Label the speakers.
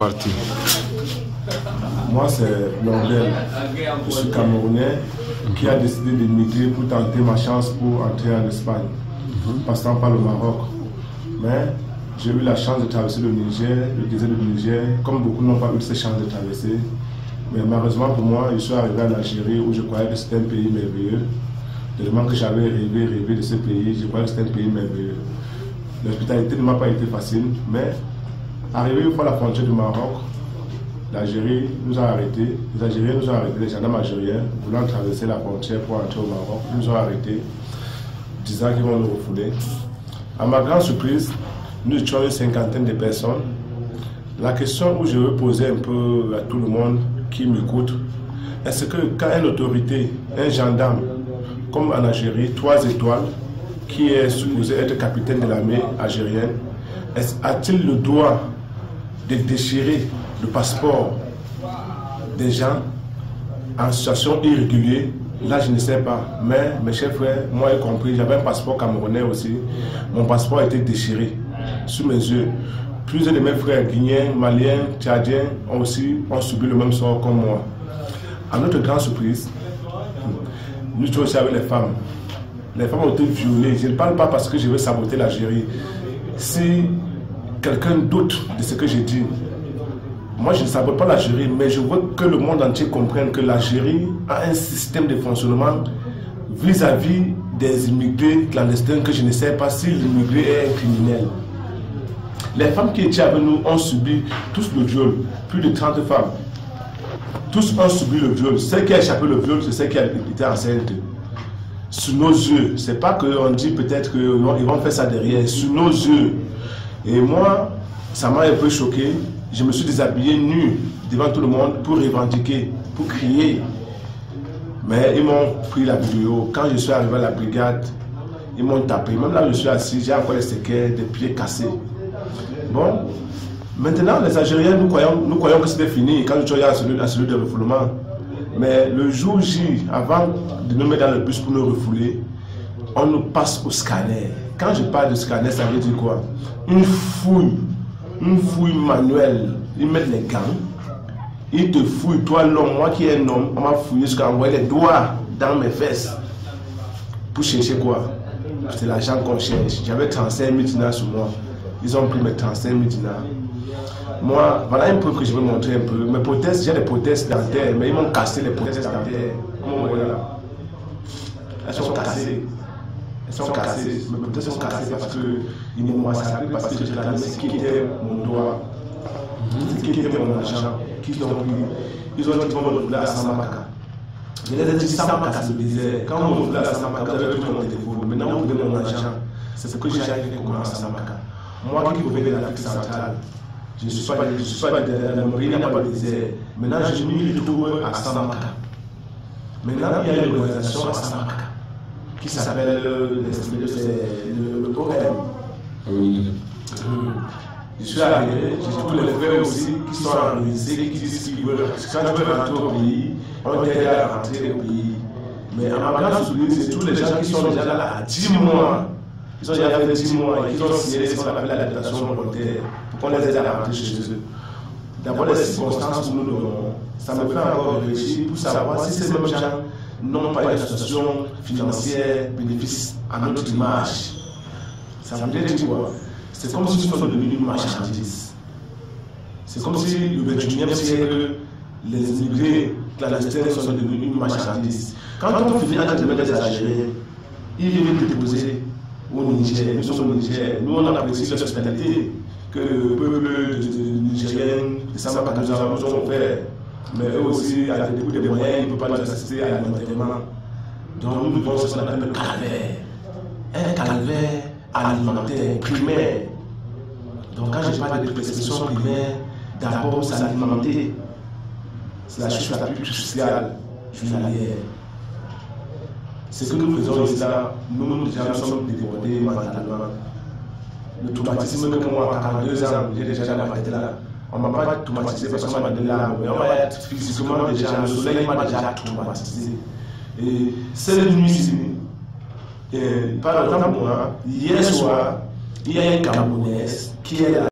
Speaker 1: Parti.
Speaker 2: Moi, c'est Londel. Je suis Camerounais qui a décidé de migrer pour tenter ma chance pour entrer en Espagne, passant par le Maroc. Mais j'ai eu la chance de traverser le Niger, le désert du Niger, comme beaucoup n'ont pas eu cette chance de traverser. Mais malheureusement pour moi, je suis arrivé en Algérie où je croyais que c'était un pays merveilleux. Tellement que j'avais rêvé de ce pays, je croyais que c'était un pays merveilleux. L'hospitalité ne m'a pas été facile, mais arrivé une fois à la frontière du Maroc, l'Algérie nous a arrêtés. Les Algériens nous ont arrêtés, les gendarmes algériens voulant traverser la frontière pour entrer au Maroc, ils nous ont arrêtés, disant qu'ils vont nous refouler. À ma grande surprise, nous étions une cinquantaine de personnes. La question où je veux poser un peu à tout le monde qui m'écoute, est-ce que quand une autorité, un gendarme, comme en Algérie, 3 étoiles, qui est supposé être capitaine de l'armée algérienne, a-t-il le droit de déchirer le passeport des gens en situation irrégulière? Là, je ne sais pas. Mais mes chers frères, moi y compris, j'avais un passeport camerounais aussi. Mon passeport a été déchiré sous mes yeux. Plusieurs de mes frères guinéens, maliens, tchadiens ont subi le même sort comme moi. À notre grande surprise, nous sommes aussi avec les femmes. Les femmes ont été violées. Je ne parle pas parce que je veux saboter l'Algérie. Si quelqu'un doute de ce que j'ai dit, moi je ne sabote pas l'Algérie, mais je veux que le monde entier comprenne que l'Algérie a un système de fonctionnement vis-à-vis des immigrés clandestins que je ne sais pas si l'immigré est un criminel. Les femmes qui étaient avec nous ont subi tous le viol, plus de 30 femmes. Tous ont subi le viol. Celle qui a échappé le viol, c'est celle qui a été enceinte. Sous nos yeux, c'est pas qu'on dit peut-être qu'ils vont faire ça derrière, sous nos yeux. Et moi, ça m'a un peu choqué. Je me suis déshabillé nu devant tout le monde pour revendiquer, pour crier. Mais ils m'ont pris la vidéo. Quand je suis arrivé à la brigade, ils m'ont tapé. Même là où je suis assis, j'ai encore les séquelles, des pieds cassés. Bon, maintenant les Algériens, nous croyons que c'était fini quand nous sommes à celui de refoulement. Mais le jour J, avant de nous mettre dans le bus pour nous refouler, on nous passe au scanner. Quand je parle de scanner, ça veut dire quoi? Une fouille manuelle. Ils mettent les gants, ils te fouillent, toi l'homme, moi qui est un homme, on m'a fouillé jusqu'à envoyer les doigts dans mes fesses. Pour chercher quoi? C'est l'argent qu'on cherche. J'avais 35 000 dinars sur moi. Ils ont pris mes 35 000 dinars. Moi, voilà un peu que je vais montrer un peu. Mes prothèses, j'ai des prothèses dentaires, mais ils m'ont cassé les prothèses dentaires. Comment on voit là? Elles sont cassées. Elles sont cassées. Mes prothèses sont cassées parce qu'ils ne m'ont massacré, parce que j'ai réclamé ce qui était mon droit, ce qui était mon argent, qu'ils ont pris. Ils ont dit qu'on me voulait à Samaka. Je les ai dit Samaka, c'est le désert. Quand on me voulait à Samaka, vous avez pris mon téléphone. Maintenant, vous voulez mon argent. C'est ce que j'ai fait comme à Samaka. Moi qui revenais de l'Afrique centrale, je ne suis pas dans mon pays, il n'y a pas de désert. Maintenant, je me retrouve à Samaka. Maintenant, il y a une organisation à Samaka qui s'appelle le OM. Je suis arrivé, j'ai tous les frères aussi qui sont organisés, qui disent qu'ils veulent. Quand tu veux rentrer au pays, on t'aide à rentrer au pays. Mais à ma grande surprise, c'est tous les gens qui sont déjà là à 10 mois. Ils ont déjà fait 10 mois et qui ont signé ce qu'on appelle l'adaptation volontaire pour qu'on les aide à rentrer chez eux. D'abord, les circonstances où nous donnons, ça me fait encore réfléchir pour savoir si ces mêmes gens n'ont pas une association financière bénéfice à notre image. Ça veut dire quoi? C'est comme si nous sommes devenus une marchandise. C'est comme si le 21e siècle, les immigrés clandestins sont devenus une marchandise. Quand on finit entre les mains des Algériens, ils viennent déposer au Niger, nous sommes au Niger, nous on apprécie l'hospitalité que le peuple nigérien, les Samaka nous ont fait, mais eux aussi, avec beaucoup de moyens, ils ne peuvent pas nous assister à l'alimentaire. Donc nous devons ce qu'on appelle le calvaire, un calvaire alimentaire primaire. Donc quand je parle de prescription primaire, d'abord c'est alimenter, c'est la chose la plus cruciale journalière. Ce que nous faisons ici là, nous déjà sommes débordés mentalement. Le traumatisme que moi, à 42 ans, j'ai déjà dans ma tête là. On ne m'a pas traumatisé parce qu'on m'a donné l'arme, mais on va être physiquement déjà, le soleil m'a déjà traumatisé. Et cette nuit, par exemple, moi, hier soir, il y a une Camerounaise qui est là.